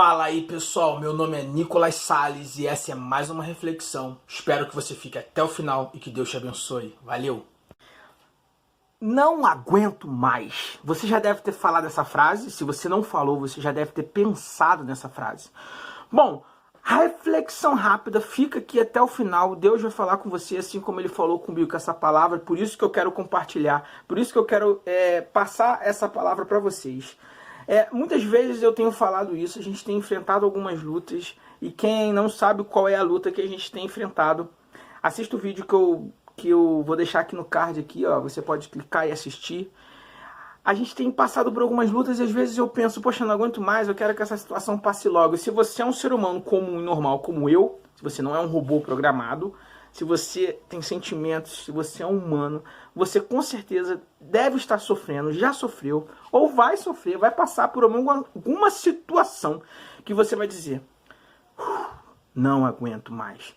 Fala aí pessoal, meu nome é Nicolas Salles e essa é mais uma reflexão. Espero que você fique até o final e que Deus te abençoe. Valeu! Não aguento mais. Você já deve ter falado essa frase. Se você não falou, você já deve ter pensado nessa frase. Bom, a reflexão rápida fica aqui até o final. Deus vai falar com você assim como Ele falou comigo com essa palavra. Por isso que eu quero compartilhar. Por isso que eu quero passar essa palavra para vocês. Muitas vezes eu tenho falado isso. A gente tem enfrentado algumas lutas. E quem não sabe qual é a luta que a gente tem enfrentado, assista o vídeo que eu vou deixar aqui no card aqui, ó, você pode clicar e assistir. A gente tem passado por algumas lutas e às vezes eu penso, poxa, não aguento mais, eu quero que essa situação passe logo. E se você é um ser humano comum e normal como eu, se você não é um robô programado, se você tem sentimentos, se você é um humano, você com certeza deve estar sofrendo, já sofreu, ou vai sofrer, vai passar por alguma situação que você vai dizer, não aguento mais.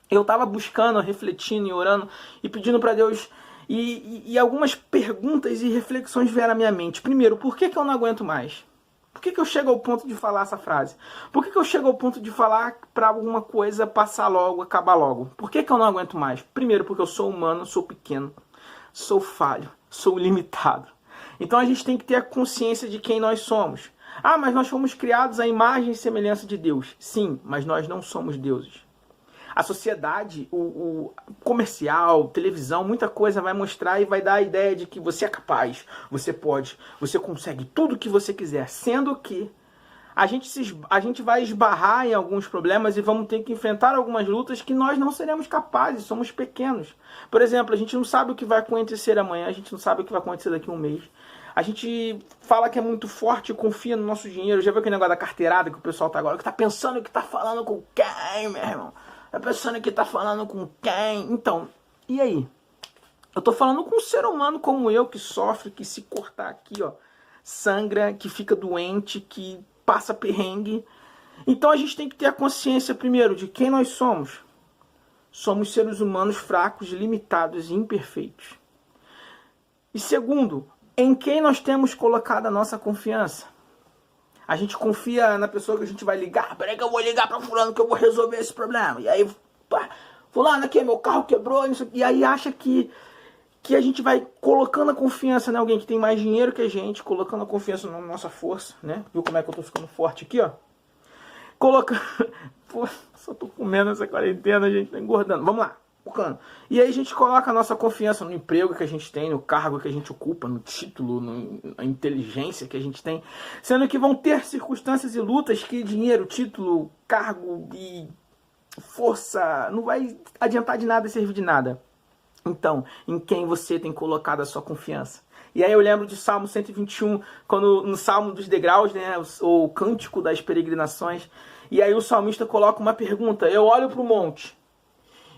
Eu estava buscando, refletindo e orando e pedindo para Deus. E algumas perguntas e reflexões vieram à minha mente. Primeiro, por que eu não aguento mais? Por que eu chego ao ponto de falar essa frase? Por que eu chego ao ponto de falar para alguma coisa passar logo, acabar logo? Por que eu não aguento mais? Primeiro, porque eu sou humano, sou pequeno, sou falho, sou limitado. Então a gente tem que ter a consciência de quem nós somos. Ah, mas nós fomos criados à imagem e semelhança de Deus. Sim, mas nós não somos deuses. A sociedade, o comercial, televisão, muita coisa vai mostrar e vai dar a ideia de que você é capaz, você pode, você consegue tudo o que você quiser. Sendo que a gente vai esbarrar em alguns problemas e vamos ter que enfrentar algumas lutas que nós não seremos capazes, somos pequenos. Por exemplo, a gente não sabe o que vai acontecer amanhã, a gente não sabe o que vai acontecer daqui a um mês. A gente fala que é muito forte e confia no nosso dinheiro. Já viu aquele negócio da carteirada que o pessoal tá agora, que tá pensando que tá falando com quem, meu irmão? A pessoa que tá falando com quem? Então, e aí? Eu tô falando com um ser humano como eu, que sofre, que se cortar aqui, ó, sangra, que fica doente, que passa perrengue. Então a gente tem que ter a consciência, primeiro, de quem nós somos. Somos seres humanos fracos, limitados e imperfeitos. E segundo, em quem nós temos colocado a nossa confiança. A gente confia na pessoa que a gente vai ligar. Peraí que eu vou ligar pra fulano que eu vou resolver esse problema. E aí, pá, fulano aqui, meu carro quebrou. E aí acha que a gente vai colocando a confiança em alguém que tem mais dinheiro que a gente. Colocando a confiança na nossa força, né? Viu como é que eu tô ficando forte aqui, ó? Colocando... Pô, só tô comendo essa quarentena, a gente tá engordando. Vamos lá. E aí a gente coloca a nossa confiança no emprego que a gente tem, no cargo que a gente ocupa, no título, na inteligência que a gente tem. Sendo que vão ter circunstâncias e lutas que dinheiro, título, cargo e força não vai adiantar de nada e servir de nada. Então, em quem você tem colocado a sua confiança? E aí eu lembro de Salmo 121, quando no Salmo dos Degraus, né, o Cântico das Peregrinações, e aí o salmista coloca uma pergunta, eu olho para o monte,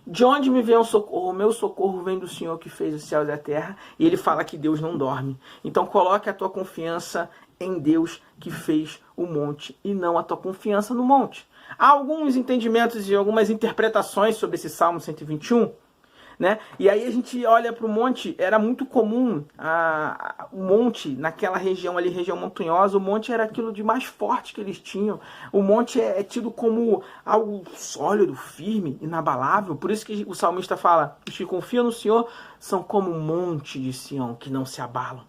de onde me vem o socorro? O meu socorro vem do Senhor que fez os céus e a terra. E ele fala que Deus não dorme. Então coloque a tua confiança em Deus que fez o monte e não a tua confiança no monte. Há alguns entendimentos e algumas interpretações sobre esse Salmo 121. Né? E aí a gente olha para o monte, era muito comum o monte naquela região ali, região montanhosa, o monte era aquilo de mais forte que eles tinham. O monte é tido como algo sólido, firme, inabalável. Por isso que o salmista fala, os que confiam no Senhor são como um monte de Sião que não se abalam.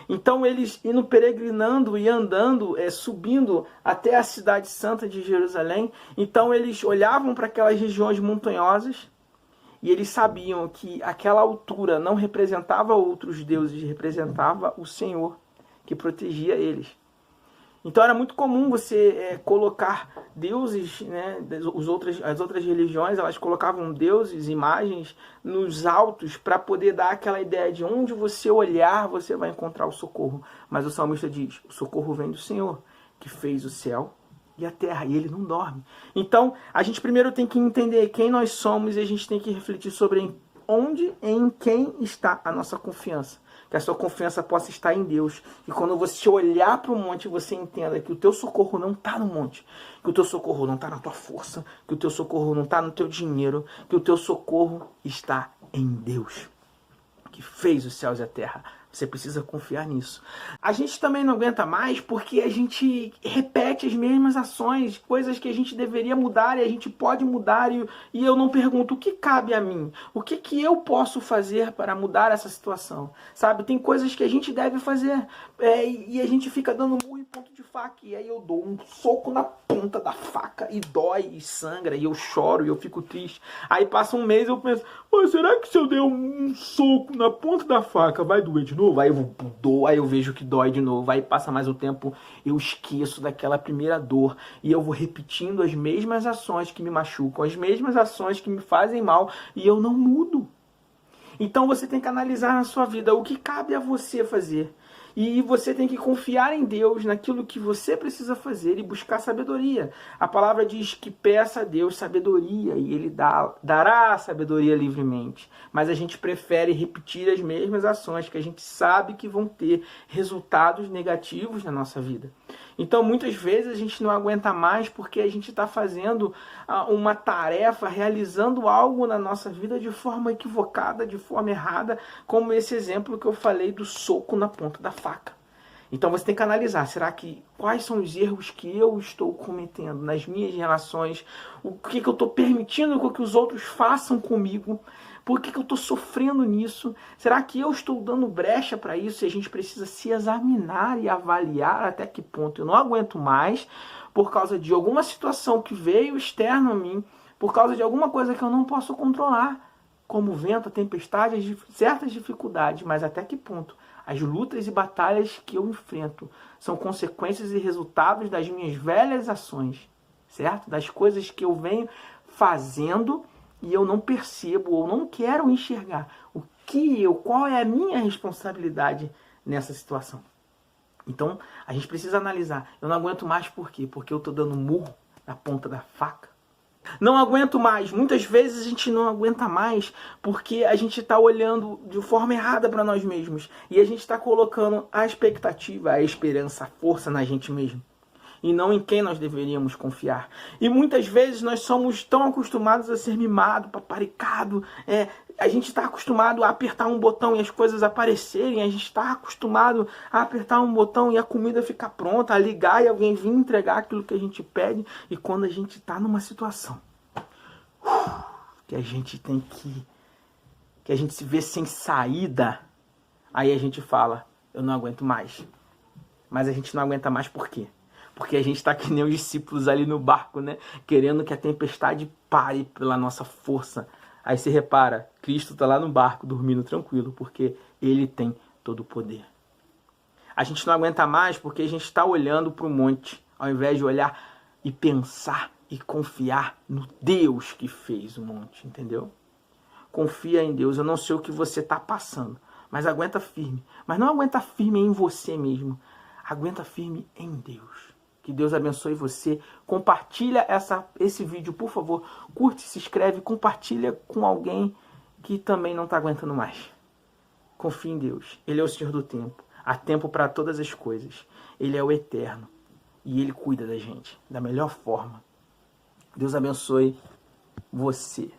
Então eles indo peregrinando e andando, subindo até a cidade santa de Jerusalém, então eles olhavam para aquelas regiões montanhosas, e eles sabiam que aquela altura não representava outros deuses, representava o Senhor que protegia eles. Então era muito comum você colocar deuses, né, as outras religiões, elas colocavam deuses, imagens nos altos para poder dar aquela ideia de onde você olhar você vai encontrar o socorro. Mas o salmista diz, o socorro vem do Senhor que fez o céu e a terra, e ele não dorme. Então, a gente primeiro tem que entender quem nós somos e a gente tem que refletir sobre em quem está a nossa confiança. Que a sua confiança possa estar em Deus. E quando você olhar para o monte, você entenda que o teu socorro não está no monte. Que o teu socorro não está na tua força. Que o teu socorro não está no teu dinheiro. Que o teu socorro está em Deus. que fez os céus e a terra. Você precisa confiar nisso. A gente também não aguenta mais porque a gente repete as mesmas ações, coisas que a gente deveria mudar e a gente pode mudar. E eu não pergunto o que cabe a mim, o que eu posso fazer para mudar essa situação. Sabe, tem coisas que a gente deve fazer e a gente fica dando murro em ponto de faca. E aí eu dou um soco na ponta da faca e dói e sangra e eu choro e eu fico triste. Aí passa um mês e eu penso, será que se eu der um soco na ponta da faca vai doer de novo? Aí eu dou, aí eu vejo que dói de novo. Aí passa mais um tempo, eu esqueço daquela primeira dor. E eu vou repetindo as mesmas ações que me machucam, as mesmas ações que me fazem mal. E eu não mudo. Então você tem que analisar na sua vida o que cabe a você fazer. E você tem que confiar em Deus, naquilo que você precisa fazer e buscar sabedoria. A palavra diz que peça a Deus sabedoria e Ele dará sabedoria livremente. Mas a gente prefere repetir as mesmas ações que a gente sabe que vão ter resultados negativos na nossa vida. Então muitas vezes a gente não aguenta mais porque a gente está fazendo uma tarefa, realizando algo na nossa vida de forma equivocada, de forma errada, como esse exemplo que eu falei do soco na ponta da faca. Então você tem que analisar, quais são os erros que eu estou cometendo nas minhas relações, o que eu estou permitindo que os outros façam comigo, por que eu estou sofrendo nisso, será que eu estou dando brecha para isso? E a gente precisa se examinar e avaliar até que ponto eu não aguento mais por causa de alguma situação que veio externa a mim, por causa de alguma coisa que eu não posso controlar, como o vento, a tempestade, certas dificuldades, mas até que ponto as lutas e batalhas que eu enfrento são consequências e resultados das minhas velhas ações, certo? Das coisas que eu venho fazendo e eu não percebo ou não quero enxergar qual é a minha responsabilidade nessa situação. Então, a gente precisa analisar. Eu não aguento mais por quê? Porque eu estou dando murro na ponta da faca. Não aguento mais. Muitas vezes a gente não aguenta mais porque a gente está olhando de forma errada para nós mesmos. E a gente está colocando a expectativa, a esperança, a força na gente mesmo. E não em quem nós deveríamos confiar. E muitas vezes nós somos tão acostumados a ser mimado, paparicado. A gente está acostumado a apertar um botão e as coisas aparecerem. A gente está acostumado a apertar um botão e a comida ficar pronta, a ligar e alguém vir entregar aquilo que a gente pede. E quando a gente está numa situação que a gente que a gente se vê sem saída, aí a gente fala, eu não aguento mais. Mas a gente não aguenta mais por quê? Porque a gente está que nem os discípulos ali no barco, né? Querendo que a tempestade pare pela nossa força. Aí você repara, Cristo está lá no barco, dormindo tranquilo, porque Ele tem todo o poder. A gente não aguenta mais porque a gente está olhando para o monte, ao invés de olhar e pensar e confiar no Deus que fez o monte, entendeu? Confia em Deus. Eu não sei o que você está passando, mas aguenta firme. Mas não aguenta firme em você mesmo. Aguenta firme em Deus. Que Deus abençoe você. Compartilha esse vídeo, por favor. Curte, se inscreve, compartilha com alguém que também não está aguentando mais. Confie em Deus. Ele é o Senhor do tempo. Há tempo para todas as coisas. Ele é o eterno. E Ele cuida da gente da melhor forma. Deus abençoe você.